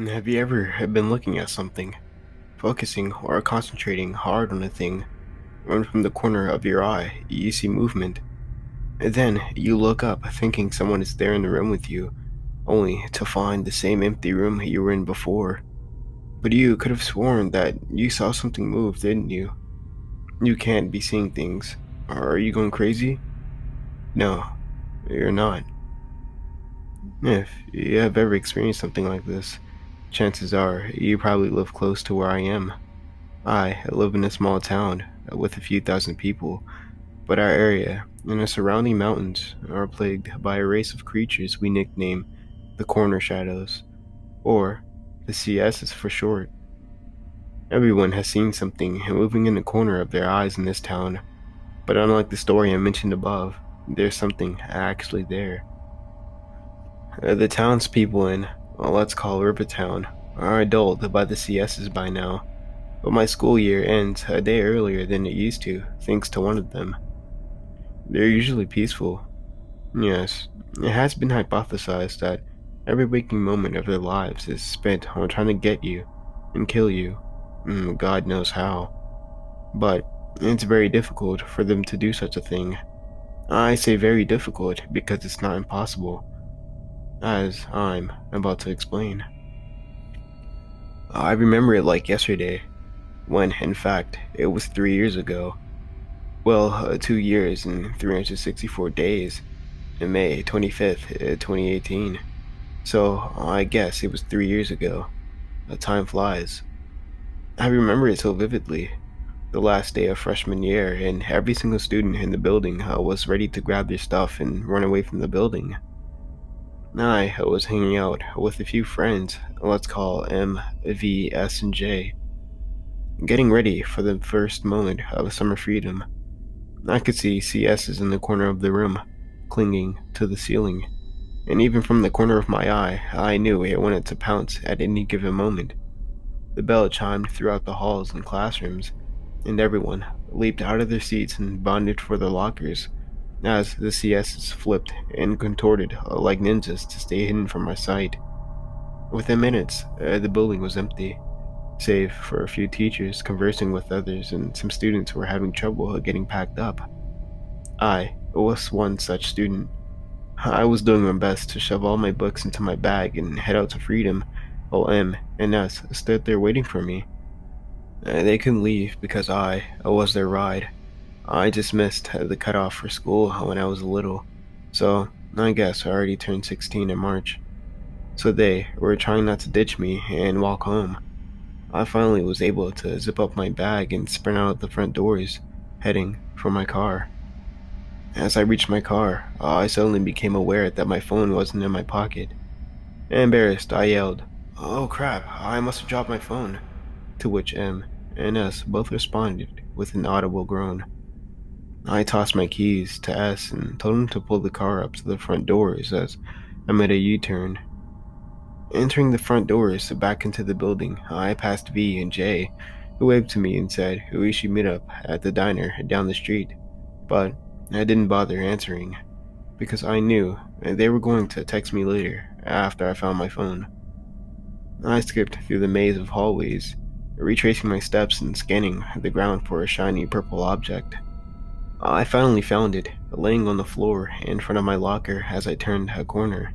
Have you ever been looking at something, focusing or concentrating hard on a thing, when from the corner of your eye you see movement, and then you look up thinking someone is there in the room with you, only to find the same empty room you were in before? But you could have sworn that you saw something move, didn't you? You can't be seeing things. Are you going crazy? No, you're not. If you have ever experienced something like this, chances are you probably live close to where I am. I live in a small town with a few thousand people, but our area and the surrounding mountains are plagued by a race of creatures we nickname the Corner Shadows, or the CSs for short. Everyone has seen something moving in the corner of their eyes in this town, but unlike the story I mentioned above, there's something actually there. The townspeople in, well, let's call Rivertown, are adulted by the CSs by now, but my school year ends a day earlier than it used to, thanks to one of them. They're usually peaceful. Yes, it has been hypothesized that every waking moment of their lives is spent on trying to get you and kill you. God knows how. But it's very difficult for them to do such a thing. I say very difficult because it's not impossible, as I'm about to explain. I remember it like yesterday, when in fact it was 3 years ago. Well, 2 years and 364 days, in May 25th, 2018. So I guess it was 3 years ago. Time flies. I remember it so vividly. The last day of freshman year, and every single student in the building was ready to grab their stuff and run away from the building. I was hanging out with a few friends, let's call M, V, S, and J, getting ready for the first moment of summer freedom. I could see CSs in the corner of the room, clinging to the ceiling, and even from the corner of my eye, I knew it wanted to pounce at any given moment. The bell chimed throughout the halls and classrooms, and everyone leaped out of their seats and bounded for their lockers, as the CSs flipped and contorted like ninjas to stay hidden from my sight. Within minutes, the building was empty, save for a few teachers conversing with others and some students who were having trouble getting packed up. I was one such student. I was doing my best to shove all my books into my bag and head out to freedom, while M and S stood there waiting for me. They couldn't leave because I was their ride. I just missed the cutoff for school when I was little, so I guess I already turned 16 in March. So they were trying not to ditch me and walk home. I finally was able to zip up my bag and sprint out the front doors, heading for my car. As I reached my car, I suddenly became aware that my phone wasn't in my pocket. Embarrassed, I yelled, "Oh crap, I must have dropped my phone." To which M and S both responded with an audible groan. I tossed my keys to S and told him to pull the car up to the front doors as I made a U-turn. Entering the front doors back into the building, I passed V and J, who waved to me and said we should meet up at the diner down the street, but I didn't bother answering, because I knew they were going to text me later after I found my phone. I skipped through the maze of hallways, retracing my steps and scanning the ground for a shiny purple object. I finally found it, laying on the floor in front of my locker as I turned a corner.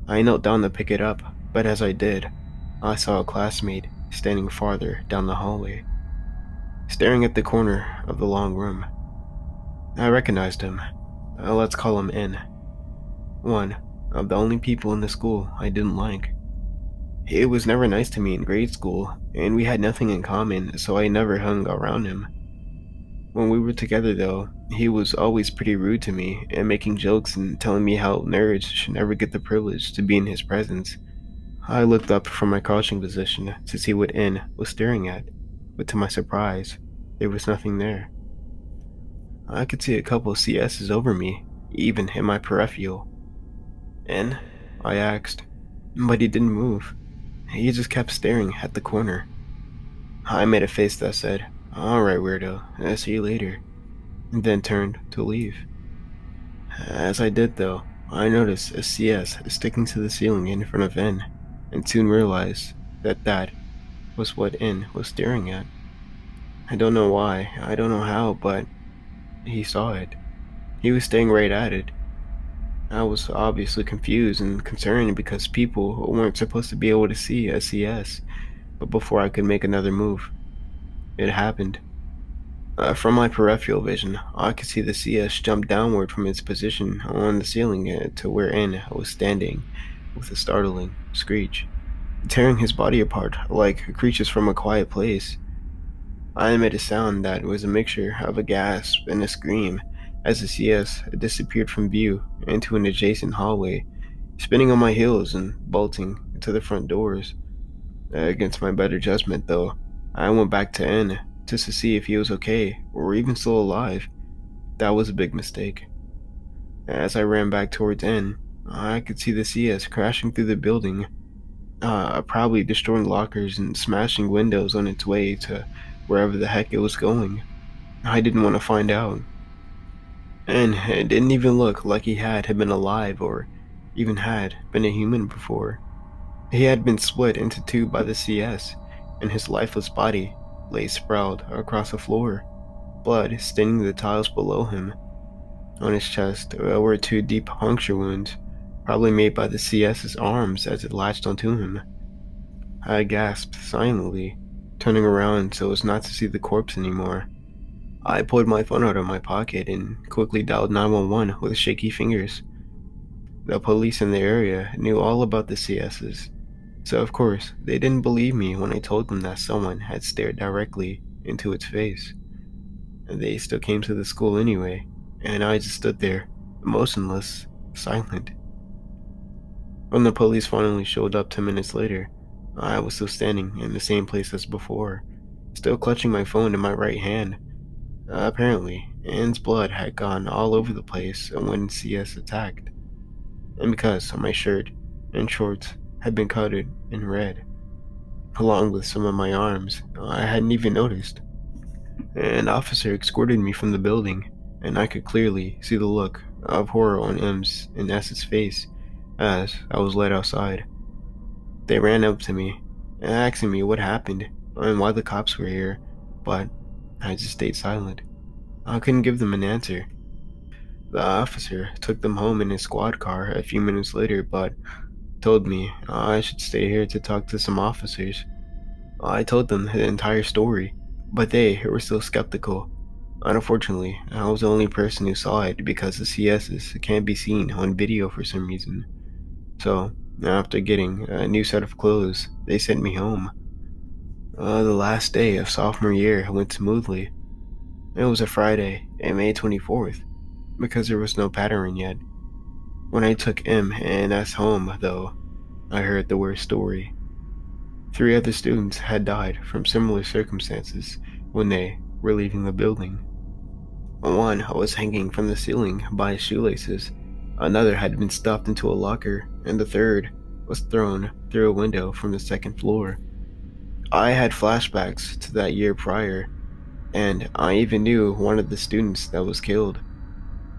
I knelt down to pick it up, but as I did, I saw a classmate standing farther down the hallway, staring at the corner of the long room. I recognized him. Let's call him N. One of the only people in the school I didn't like. He was never nice to me in grade school, and we had nothing in common, so I never hung around him. When we were together, though, he was always pretty rude to me and making jokes and telling me how nerds should never get the privilege to be in his presence. I looked up from my crouching position to see what N was staring at, but to my surprise, there was nothing there. I could see a couple of CSs over me, even in my peripheral. N? I asked, but he didn't move. He just kept staring at the corner. I made a face that said, "Alright, weirdo, I'll see you later," and then turned to leave. As I did, though, I noticed a CS sticking to the ceiling in front of N. and soon realized that that was what N was staring at. I don't know why, I don't know how, but he saw it. He was staring right at it. I was obviously confused and concerned because people weren't supposed to be able to see a CS, but before I could make another move, it happened. From my peripheral vision, I could see the CS jump downward from its position on the ceiling to where N was standing with a startling screech, tearing his body apart like creatures from a quiet place. I made a sound that was a mixture of a gasp and a scream as the CS disappeared from view into an adjacent hallway, spinning on my heels and bolting to the front doors. Against my better judgment, though, I went back to N just to see if he was okay or even still alive. That was a big mistake. As I ran back towards N, I could see the CS crashing through the building, probably destroying lockers and smashing windows on its way to wherever the heck it was going. I didn't want to find out. And it didn't even look like he had been alive or even had been a human before. He had been split into two by the CS, and his lifeless body lay sprawled across the floor, blood staining the tiles below him. On his chest were two deep puncture wounds, probably made by the CS's arms as it latched onto him. I gasped silently, turning around so as not to see the corpse anymore. I pulled my phone out of my pocket and quickly dialed 911 with shaky fingers. The police in the area knew all about the CS's, so of course they didn't believe me when I told them that someone had stared directly into its face. And they still came to the school anyway, and I just stood there, motionless, silent. When the police finally showed up 10 minutes later, I was still standing in the same place as before, still clutching my phone in my right hand. Apparently, Anne's blood had gone all over the place when CS attacked, and because my shirt and shorts had been coated in red, along with some of my arms, I hadn't even noticed. An officer escorted me from the building, and I could clearly see the look of horror on M's and S's face as I was led outside. They ran up to me, asking me what happened and why the cops were here, but I just stayed silent. I couldn't give them an answer. The officer took them home in his squad car a few minutes later, but told me I should stay here to talk to some officers. I told them the entire story, but they were still skeptical. Unfortunately, I was the only person who saw it because the CSs can't be seen on video for some reason. So, after getting a new set of clothes, they sent me home. The last day of sophomore year went smoothly. It was a Friday, May 24th, because there was no pattern yet. When I took M and S home, though, I heard the worst story. 3 other students had died from similar circumstances when they were leaving the building. One was hanging from the ceiling by his shoelaces, another had been stuffed into a locker, and the third was thrown through a window from the second floor. I had flashbacks to that year prior, and I even knew one of the students that was killed.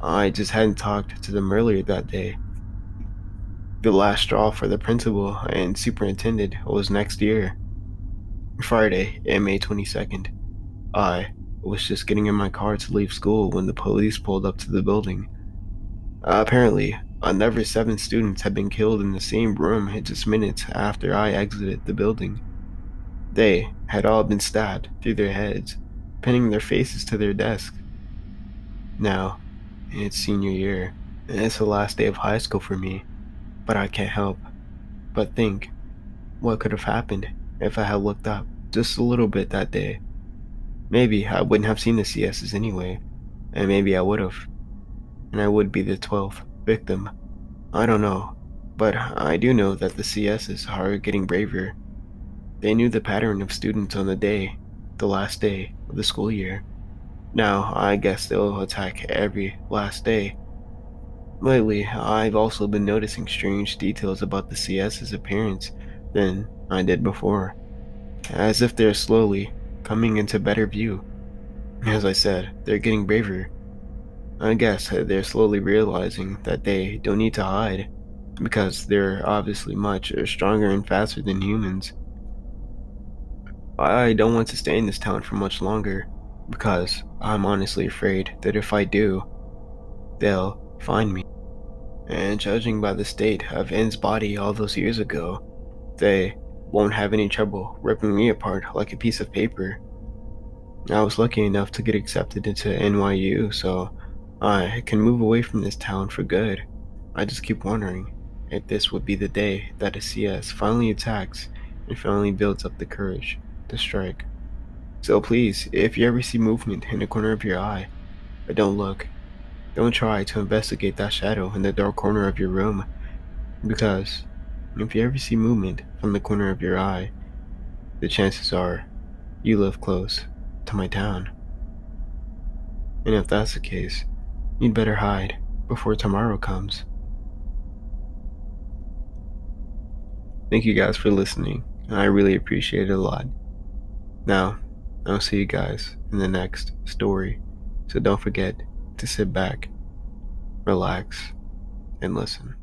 I just hadn't talked to them earlier that day. The last straw for the principal and superintendent was next year. Friday, May 22nd. I was just getting in my car to leave school when the police pulled up to the building. Apparently, another 7 students had been killed in the same room just minutes after I exited the building. They had all been stabbed through their heads, pinning their faces to their desks. Now, it's senior year, and it's the last day of high school for me, but I can't help but think what could have happened if I had looked up just a little bit that day. Maybe I wouldn't have seen the CSs anyway, and maybe I would have, and I would be the 12th victim. I don't know, but I do know that the CSs are getting braver. They knew the pattern of students on the last day of the school year. Now, I guess they'll attack every last day. Lately, I've also been noticing strange details about the CS's appearance than I did before, as if they're slowly coming into better view. As I said, they're getting braver. I guess they're slowly realizing that they don't need to hide, because they're obviously much stronger and faster than humans. I don't want to stay in this town for much longer because I'm honestly afraid that if I do, they'll find me. And judging by the state of N's body all those years ago, they won't have any trouble ripping me apart like a piece of paper. I was lucky enough to get accepted into NYU, so I can move away from this town for good. I just keep wondering if this would be the day that a CS finally attacks and finally builds up the courage to strike. So please, if you ever see movement in the corner of your eye, don't look. Don't try to investigate that shadow in the dark corner of your room, because if you ever see movement from the corner of your eye, the chances are you live close to my town. And if that's the case, you'd better hide before tomorrow comes. Thank you guys for listening. I really appreciate it a lot. Now, I'll see you guys in the next story. So don't forget to sit back, relax, and listen.